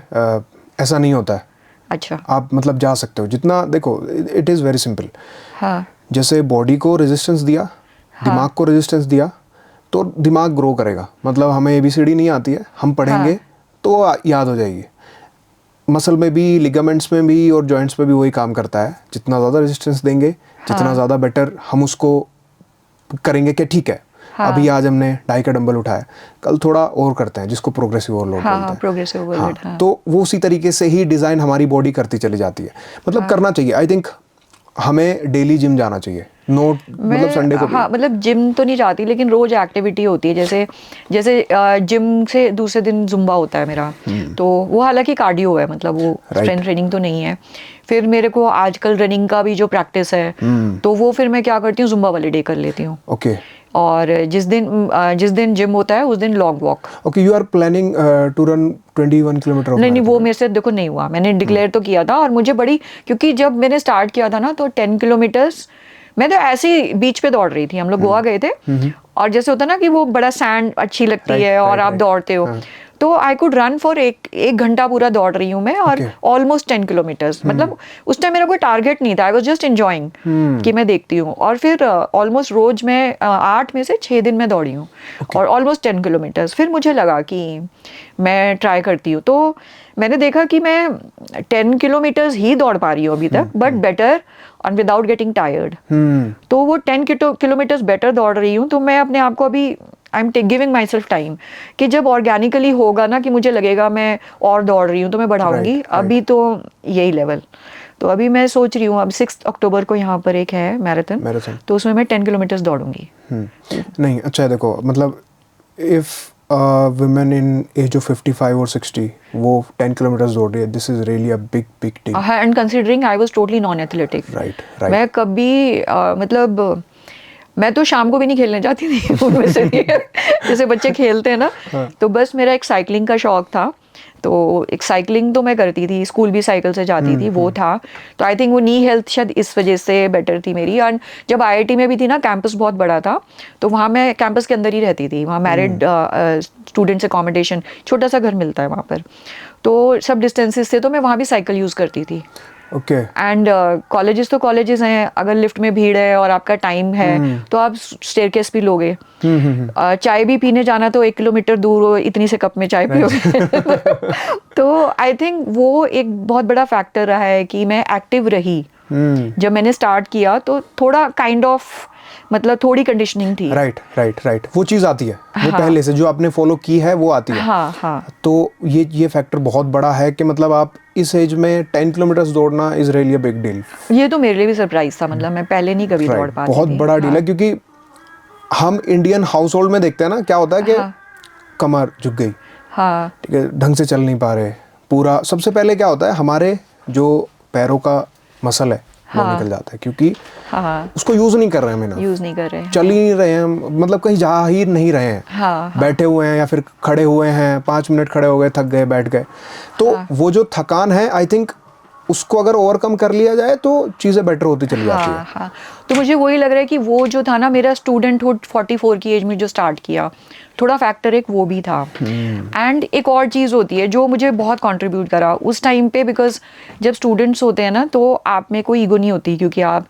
[SPEAKER 1] ऐसा नहीं होता है।
[SPEAKER 2] अच्छा,
[SPEAKER 1] आप मतलब जा सकते हो जितना, देखो इट इज़ वेरी सिंपल।
[SPEAKER 2] हाँ,
[SPEAKER 1] जैसे बॉडी को रेजिस्टेंस दिया, दिमाग को रेजिस्टेंस दिया, तो दिमाग ग्रो करेगा। मतलब हमें ABCD नहीं आती है, हम पढ़ेंगे तो याद हो जाएगी। मसल में भी, लिगामेंट्स में भी और जॉइंट्स में भी वही काम करता है। जितना ज़्यादा रेजिस्टेंस देंगे, जितना ज़्यादा बेटर हम उसको करेंगे कि ठीक है, अभी आज हमने 2.5 का डंबल उठाया, कल थोड़ा और करते हैं, जिसको प्रोग्रेसिव ओवरलोड बोलते हैं।
[SPEAKER 2] Progressive overload.
[SPEAKER 1] तो वो उसी तरीके से ही डिज़ाइन हमारी बॉडी करती चली जाती है। मतलब करना चाहिए। आई थिंक हमें डेली जिम जाना चाहिए, मतलब संडे को भी।
[SPEAKER 2] हाँ, मतलब जिम तो नहीं जाती, लेकिन रोज एक्टिविटी होती है। जैसे जिम से दूसरे दिन जुम्बा होता है मेरा, तो वो हालांकि कार्डियो है, मतलब वो स्ट्रेंथ ट्रेनिंग तो नहीं है। फिर मेरे को आजकल रनिंग का भी जो प्रैक्टिस है, तो वो फिर मैं क्या करती हूँ, जुम्बा वाले डे कर लेती हूँ।
[SPEAKER 1] ओके।
[SPEAKER 2] और जिस दिन जिम होता है उस दिन long walk.
[SPEAKER 1] Okay, you are planning to run 21 kilometre?
[SPEAKER 2] नहीं, वो मेरे से देखो नहीं हुआ। मैंने डिक्लेयर तो किया था, और मुझे क्योंकि जब मैंने स्टार्ट किया था ना, तो 10 किलोमीटर्स मैं तो ऐसे ही बीच पे दौड़ रही थी। हम लोग गोवा गए थे, और जैसे होता है ना कि वो बड़ा सैंड अच्छी लगती है और आप दौड़ते हो, तो आई कुड रन फॉर एक घंटा पूरा दौड़ रही हूँ मैं, और ऑलमोस्ट 10 किलोमीटर्स। मतलब उस टाइम मेरा कोई टारगेट नहीं था, आई वॉज जस्ट एंजॉइंग कि मैं देखती हूँ। और फिर ऑलमोस्ट रोज मैं 8 में से 6 दिन में दौड़ी हूँ, और ऑलमोस्ट 10 किलोमीटर्स। फिर मुझे लगा कि मैं ट्राई करती हूँ, तो मैंने देखा कि मैं 10 किलोमीटर्स ही दौड़ पा रही हूँ अभी तक, बट बेटर और विदाउट गेटिंग टायर्ड। तो वो 10 किलोमीटर्स बेटर दौड़ रही हूँ। तो मैं अपने आप को अभी I am giving my self time कि जब ऑर्गेनिकली होगा ना, कि मुझे लगेगा मैं और दौड़ रही हूँ, तो मैं बढ़ाऊंगी। अभी तो यही लेवल। तो अभी मैं सोच रही हूँ, अब 6 अक्टूबर को यहाँ पर एक है मैराथन, तो उसमें मैं 10 किलोमीटर्स दौड़ूंगी।
[SPEAKER 1] नहीं, अच्छा है। देखो, मतलब if women in age of 55 or 60 वो 10 किलोमीटर्स दौड़ रही है, this is really a big deal.
[SPEAKER 2] And considering I was totally non athletic.
[SPEAKER 1] Right.
[SPEAKER 2] मैं कभी मतलब मैं तो शाम को भी नहीं खेलने जाती थी उनमें से जैसे बच्चे खेलते हैं ना। तो बस मेरा एक साइकिलिंग का शौक था, तो एक साइकिलिंग तो मैं करती थी, स्कूल भी साइकिल से जाती थी, वो था। तो आई थिंक वो नी हेल्थ शायद इस वजह से बेटर थी मेरी। एंड जब IIT में भी थी ना, कैंपस बहुत बड़ा था, तो वहाँ मैं कैंपस के अंदर ही रहती थी। वहाँ मैरिड स्टूडेंट्स अकोमोडेशन, छोटा सा घर मिलता है वहाँ पर, तो सब डिस्टेंसेस थे, तो मैं वहाँ भी साइकिल यूज़ करती थी।
[SPEAKER 1] ओके।
[SPEAKER 2] एंड कॉलेजेस तो कॉलेजेस हैं, अगर लिफ्ट में भीड़ है और आपका टाइम है तो आप स्टेयरकेस भी लोगे। चाय भी पीने जाना तो 1 किलोमीटर दूर हो, इतनी से कप में चाय पियोगे। तो आई थिंक वो एक बहुत बड़ा फैक्टर रहा है कि मैं एक्टिव रही। जब मैंने स्टार्ट किया तो थोड़ा काइंड ऑफ मतलब थोड़ी कंडीशनिंग थी।
[SPEAKER 1] राइट, वो चीज़ आती है, वो पहले से जो आपने फॉलो की है वो आती है।
[SPEAKER 2] हाँ।
[SPEAKER 1] तो ये फैक्टर बहुत बड़ा है कि मतलब आप इस एज में 10 किलोमीटर्स दौड़ना is really a big deal.
[SPEAKER 2] ये तो मेरे लिए भी सरप्राइज था, मतलब मैं पहले नहीं कभी दौड़ पाती थी।
[SPEAKER 1] बहुत बड़ा डील है, क्योंकि हम इंडियन हाउस होल्ड में देखते हैं ना, क्या होता है कि कमर झुक गई, ठीक है, ढंग से चल नहीं पा रहे पूरा। सबसे पहले क्या होता है, हमारे जो पैरों का मसल है वो
[SPEAKER 2] हाँ।
[SPEAKER 1] निकल जाता है, क्योंकि
[SPEAKER 2] हाँ,
[SPEAKER 1] उसको यूज नहीं कर रहे हैं मेहनत,
[SPEAKER 2] यूज़ नहीं कर रहे हैं।
[SPEAKER 1] चल ही नहीं रहे हैं, मतलब कहीं जा ही नहीं रहे हैं,
[SPEAKER 2] हाँ,
[SPEAKER 1] बैठे हुए हैं या फिर खड़े हुए हैं, 5 मिनट खड़े हो गए, थक गए, बैठ गए। तो वो जो थकान है, आई थिंक उसको अगर ओवरकम कर लिया जाए तो चीज़ें बेटर होती चली जाती है।
[SPEAKER 2] हाँ, तो मुझे वही लग रहा है कि वो जो था ना मेरा स्टूडेंटहुड 44 की एज में जो स्टार्ट किया, थोड़ा फैक्टर एक वो भी था। एंड एक और चीज़ होती है जो मुझे बहुत कंट्रीब्यूट करा उस टाइम पे, बिकॉज जब स्टूडेंट्स होते हैं ना तो आप में कोई ईगो नहीं होती, क्योंकि आप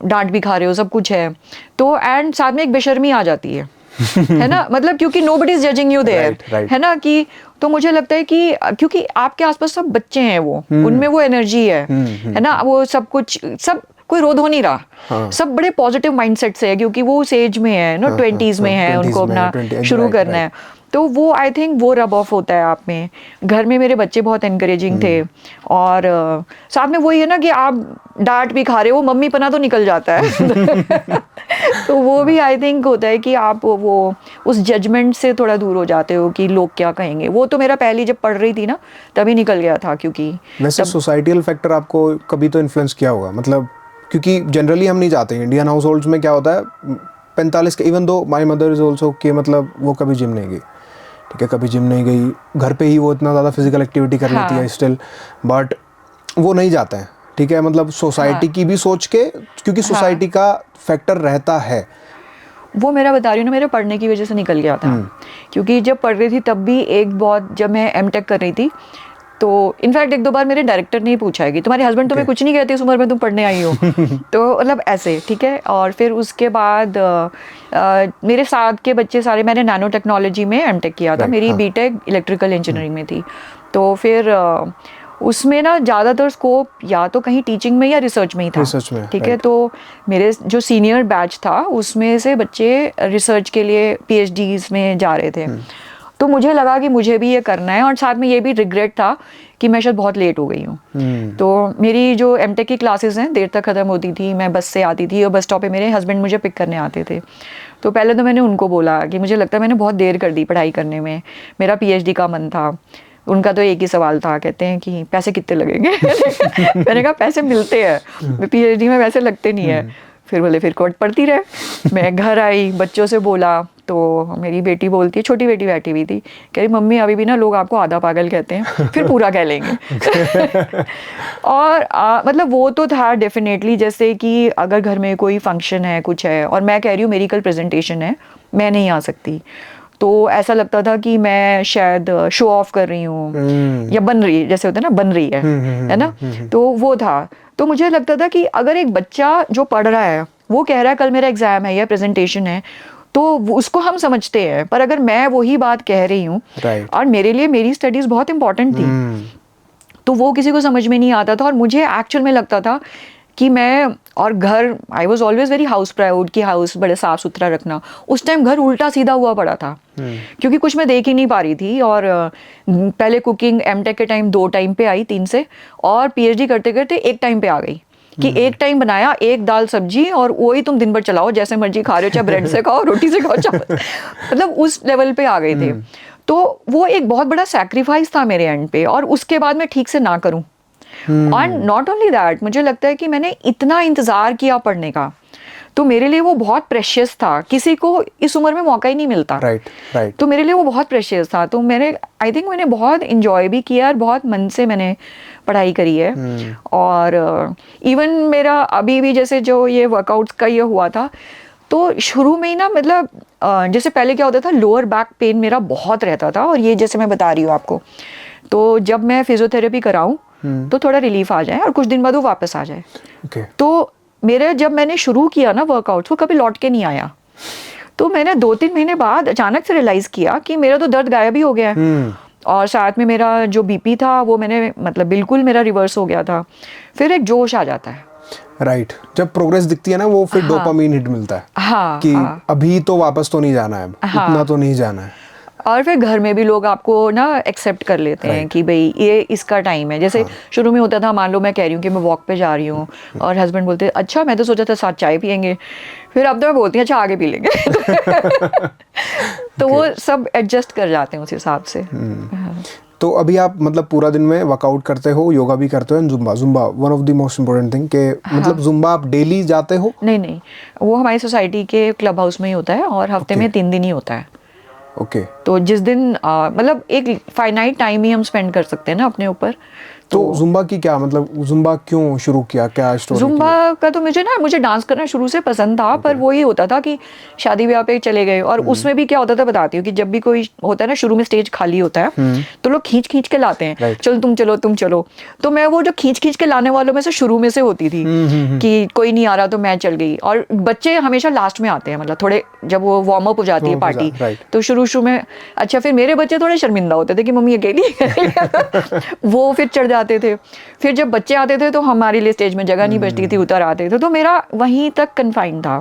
[SPEAKER 2] डांट भी खा रहे हो, सब कुछ है, तो एंड साथ में एक बेशर्मी आ जाती है ना, मतलब क्योंकि nobody is judging you there,
[SPEAKER 1] right.
[SPEAKER 2] है ना, कि तो मुझे लगता है कि क्योंकि आपके आसपास सब बच्चे हैं, वो उनमें वो एनर्जी है ना, वो सब कुछ, सब कोई रोध हो नहीं रहा,
[SPEAKER 1] हाँ।
[SPEAKER 2] सब बड़े पॉजिटिव माइंडसेट से है, क्योंकि वो उस एज में है ना, 20s में है,
[SPEAKER 1] 20s
[SPEAKER 2] उनको
[SPEAKER 1] में,
[SPEAKER 2] अपना
[SPEAKER 1] 20
[SPEAKER 2] शुरू
[SPEAKER 1] right,
[SPEAKER 2] करना है, तो वो आई थिंक वो रब ऑफ होता है आप में। घर में मेरे बच्चे बहुत एनकरेजिंग थे, और साथ में वही है ना कि आप डांट भी खा रहे हो, मम्मी पना तो निकल जाता है तो वो भी आई थिंक होता है कि आप वो उस जजमेंट से थोड़ा दूर हो जाते हो कि लोग क्या कहेंगे। वो तो मेरा पहली जब पढ़ रही थी ना तभी निकल गया था, क्योंकि
[SPEAKER 1] वैसे सोसाइटल फैक्टर आपको कभी तो इन्फ्लुएंस किया होगा, मतलब क्योंकि जनरली हम नहीं जाते, इंडियन हाउस होल्ड्स में क्या होता है 45 के, even though my mother is also कि मतलब वो कभी जिम नहीं गई, ठीक है, कभी जिम नहीं गई, घर पे ही वो इतना ज़्यादा फिजिकल एक्टिविटी कर लेती है स्टिल, बट वो नहीं जाते हैं, ठीक है, मतलब सोसाइटी की भी सोच के, क्योंकि सोसाइटी का फैक्टर रहता है।
[SPEAKER 2] वो मेरा बता रही हूँ ना, मेरे पढ़ने की वजह से निकल गया था, क्योंकि जब पढ़ रही थी तब भी एक बहुत, जब मैं एमटेक कर रही थी तो इनफैक्ट 1-2 बार मेरे डायरेक्टर ने ही पूछा है कि तुम्हारे हस्बैंड तुम्हें कुछ नहीं कहते इस उम्र में तुम पढ़ने आई हो तो मतलब ऐसे, ठीक है। और फिर उसके बाद मेरे साथ के बच्चे सारे, मैंने नैनो टेक्नोलॉजी में एमटेक किया था, मेरी बीटेक इलेक्ट्रिकल इंजीनियरिंग में थी, तो फिर उसमें ना ज़्यादातर स्कोप या तो कहीं टीचिंग में या रिसर्च में ही था,
[SPEAKER 1] रिसर्च में,
[SPEAKER 2] ठीक है। तो मेरे जो सीनियर बैच था उसमें से बच्चे रिसर्च के लिए पीएचडीज में जा रहे थे, तो मुझे लगा कि मुझे भी ये करना है, और साथ में ये भी रिग्रेट था कि मैं शायद बहुत लेट हो गई हूँ। तो मेरी जो एमटेक की क्लासेस हैं देर तक ख़त्म होती थी, मैं बस से आती थी और बस स्टॉप पे मेरे हस्बैंड मुझे पिक करने आते थे। तो पहले तो मैंने उनको बोला कि मुझे लगता है मैंने बहुत देर कर दी पढ़ाई करने में, मेरा पीएचडी का मन था। उनका तो एक ही सवाल था, कहते हैं कि पैसे कितने लगेंगे मैंने कहा पैसे मिलते हैं, पीएचडी में पैसे लगते नहीं है। फिर बोले फिर कोर्ट पढ़ती रहे। मैं घर आई, बच्चों से बोला, तो मेरी बेटी बोलती है, छोटी बेटी बैठी हुई थी, कह रही मम्मी अभी भी ना लोग आपको आधा पागल कहते हैं, फिर पूरा कह लेंगे और मतलब वो तो था डेफिनेटली, जैसे कि अगर घर में कोई फंक्शन है, कुछ है, और मैं कह रही हूँ मेरी कल प्रेजेंटेशन है, मैं नहीं आ सकती, तो ऐसा लगता था कि मैं शायद शो ऑफ कर रही हूँ या बन रही, जैसे होता है ना, बन रही है ना, तो वो था। तो मुझे लगता था कि अगर एक बच्चा जो पढ़ रहा है वो कह रहा है कल मेरा एग्जाम है या प्रेजेंटेशन है, तो उसको हम समझते हैं, पर अगर मैं वही बात कह रही हूँ और मेरे लिए मेरी स्टडीज बहुत इंपॉर्टेंट थी, तो वो किसी को समझ में नहीं आता था। और मुझे एक्चुअल में लगता था कि मैं, और घर, I was always very house proud कि हाउस बड़े साफ सुथरा रखना, उस टाइम घर उल्टा सीधा हुआ पड़ा था क्योंकि कुछ मैं देख ही नहीं पा रही थी। और पहले कुकिंग एमटेक के टाइम 2 टाइम पे आई, 3 से, और पीएचडी करते करते 1 टाइम पे आ गई कि 1 टाइम बनाया, 1 दाल सब्जी, और वही तुम दिन भर चलाओ, जैसे मर्जी खा रहे हो, चाहे ब्रेड से खाओ, रोटी से खाओ, मतलब उस लेवल पे आ गए थे। तो वो एक बहुत बड़ा सैक्रिफाइस था मेरे एंड पे, और उसके बाद मैं ठीक से ना करूं। एंड नॉट ओनली दैट, मुझे लगता है कि मैंने इतना इंतजार किया पढ़ने का, तो मेरे लिए वो बहुत प्रेशियस था, किसी को इस उम्र में मौका ही नहीं मिलता,
[SPEAKER 1] राइट।
[SPEAKER 2] तो मेरे लिए वो बहुत प्रेशियस था। तो मैंने, आई थिंक मैंने बहुत इंजॉय भी किया और बहुत मन से मैंने पढ़ाई करी है। और इवन मेरा अभी भी जैसे जो ये वर्कआउट्स का ये हुआ था, तो शुरू में ही ना, मतलब जैसे पहले क्या होता था, लोअर बैक पेन मेरा बहुत रहता था, और ये जैसे मैं बता रही हूँ आपको, तो जब मैं फिजियोथेरेपी कराऊं तो थोड़ा रिलीफ आ जाए और कुछ दिन बाद वो वापस आ जाए। तो मेरे, जब मैंने शुरू किया ना वर्कआउट, वो कभी लौट के नहीं आया। तो मैंने 2-3 महीने बाद अचानक से रियलाइज किया कि मेरा तो दर्द गायब ही हो गया है, और साथ में मेरा जो बीपी था वो मैंने, मतलब बिल्कुल मेरा रिवर्स हो गया था। फिर एक जोश आ जाता है,
[SPEAKER 1] राइट। जब प्रोग्रेस दिखती है ना, वो फिर डोपामीन हिट मिलता है कि अभी तो वापस तो नहीं जाना है, इतना तो नहीं जाना है।
[SPEAKER 2] और फिर घर में भी लोग आपको ना एक्सेप्ट कर लेते हैं कि भाई ये इसका टाइम है। जैसे शुरू में होता था, मान लो मैं कह रही हूँ कि मैं वॉक पे जा रही हूँ, और हस्बैंड बोलते हैं अच्छा, मैं तो सोचा था साथ चाय पियेंगे, फिर अब तो मैं बोलती हूँ अच्छा आगे पी लेंगे तो वो सब एडजस्ट कर जाते हैं उस हिसाब से।
[SPEAKER 1] तो अभी आप मतलब पूरा दिन में वर्कआउट करते हो, योगा भी करते हो, Zumba Zumba one of the most important thing के मतलब जुम्बा आप डेली जाते हो?
[SPEAKER 2] नहीं नहीं, वो हमारी सोसाइटी के क्लब हाउस में ही होता है और हफ्ते में 3 दिन ही होता है।
[SPEAKER 1] ओके।
[SPEAKER 2] तो जिस दिन मतलब एक फाइनाइट टाइम ही हम स्पेंड कर सकते हैं ना अपने ऊपर।
[SPEAKER 1] तो जुम्बा की क्या मतलब, जुम्बा क्यों शुरू किया, क्या स्टोरी?
[SPEAKER 2] जुम्बा का तो मुझे डांस करना शुरू से पसंद था, पर वो ही होता था कि शादी ब्याह पे चले गए और उसमें भी क्या होता था बताती हूँ कि जब भी कोई होता है ना, शुरू में स्टेज खाली होता है तो लोग खींच खींच के लाते हैं, चल तुम चलो तुम चलो। तो मैं वो जो खींच खींच के लाने वालों में से शुरू में से होती थी कि कोई नहीं आ रहा तो मैं चल गई। और बच्चे हमेशा लास्ट में आते हैं, मतलब थोड़े जब वो वार्म अप हो जाती है पार्टी, तो शुरू शुरू में अच्छा फिर मेरे बच्चे थोड़े शर्मिंदा होते थे कि मम्मी अकेली वो फिर चढ़ जाते थे। फिर जब बच्चे आते थे तो हमारे लिए स्टेज में जगह नहीं बचती थी, उतर आते थे। तो मेरा वहीं तक कन्फाइंड था,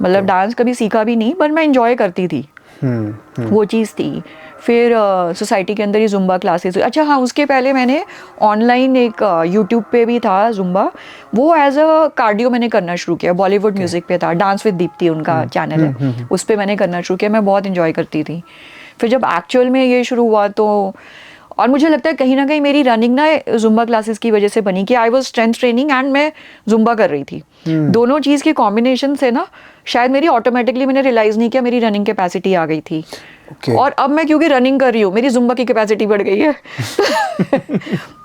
[SPEAKER 2] मतलब डांस कभी सीखा भी नहीं, पर मैं इंजॉय करती थी। वो चीज़ थी। फिर सोसाइटी के अंदर ही जुम्बा क्लासेस। अच्छा हाँ, उसके पहले मैंने ऑनलाइन एक यूट्यूब पे भी था जुम्बा, वो एज अ कार्डियो मैंने करना शुरू किया। बॉलीवुड म्यूज़िक पे था, डांस विद दीप्ति उनका चैनल है, उस पर मैंने करना शुरू किया। मैं बहुत इंजॉय करती थी। फिर जब एक्चुअल में ये शुरू हुआ तो, और मुझे लगता है कहीं ना कहीं मेरी रनिंग ना जुम्बा क्लासेस की वजह से बनी कि I was strength training and मैं जुम्बा कर रही थी। दोनों चीज़ के कॉम्बिनेशन से ना शायद मेरी ऑटोमेटिकली, मैंने रियलाइज़ नहीं किया, मेरी रनिंग कैपेसिटी आ गई थी। और अब मैं क्योंकि रनिंग कर रही हूँ, मेरी जुम्बा की कैपेसिटी बढ़ गई है।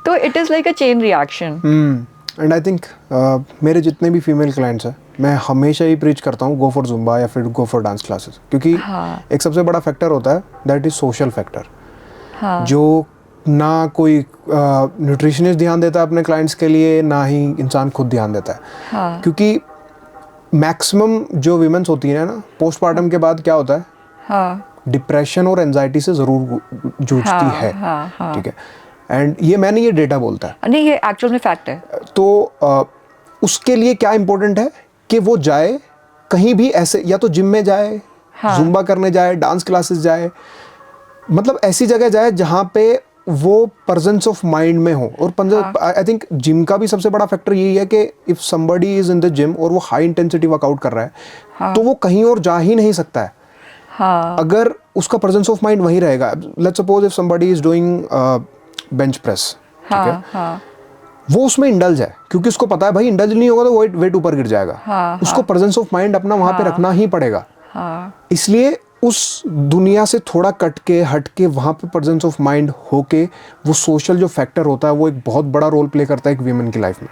[SPEAKER 2] तो it is like a chain reaction.
[SPEAKER 1] And I think मेरे जितने भी फीमेल क्लाइंट्स हैं, मैं हमेशा ही प्रीच करता हूँ गो फॉर जुम्बा या फिर गो फॉर डांस क्लासेस, क्योंकि एक सबसे बड़ा फैक्टर होता है दैट इज सोशल फैक्टर। जो ना कोई न्यूट्रिशनिस्ट ध्यान देता है अपने क्लाइंट्स के लिए, ना ही इंसान खुद ध्यान देता है। क्योंकि मैक्सिमम जो वीमेंस होती हैं ना, पोस्टमार्टम के बाद क्या होता है, डिप्रेशन और एंजाइटी से ज़रूर जूझती है। ठीक है, एंड ये मैं नहीं, ये डेटा बोलता है,
[SPEAKER 2] नहीं ये एक्चुअल में फैक्ट है।
[SPEAKER 1] तो उसके लिए क्या इम्पोर्टेंट है कि वो जाए कहीं भी ऐसे, या तो जिम में जाए, जुम्बा करने जाए, डांस क्लासेस जाए, मतलब ऐसी जगह जाए जहाँ पे वो प्रेजेंस ऑफ माइंड में हो। और आई थिंक जिम का भी सबसे बड़ा फैक्टर यही है कि if somebody is in the gym और वो हाई इंटेंसिटी वर्कआउट कर रहा है, तो वो कहीं और जा ही नहीं सकता है अगर उसका प्रेजेंस ऑफ माइंड वहीं रहेगा। Let's suppose if somebody is doing bench press, ठीक है, वो उसमें इंडल्ज है क्योंकि उसको पता है भाई इंडल्ज नहीं होगा तो वो वेट ऊपर गिर जाएगा। उसको प्रेजेंस ऑफ माइंड अपना वहां पे रखना ही पड़ेगा। इसलिए उस दुनिया से थोड़ा कट के हट के वहाँ पे प्रेजेंस ऑफ माइंड होके वो सोशल जो फैक्टर होता है वो एक बहुत बड़ा रोल प्ले करता है एक वीमेन की लाइफ में।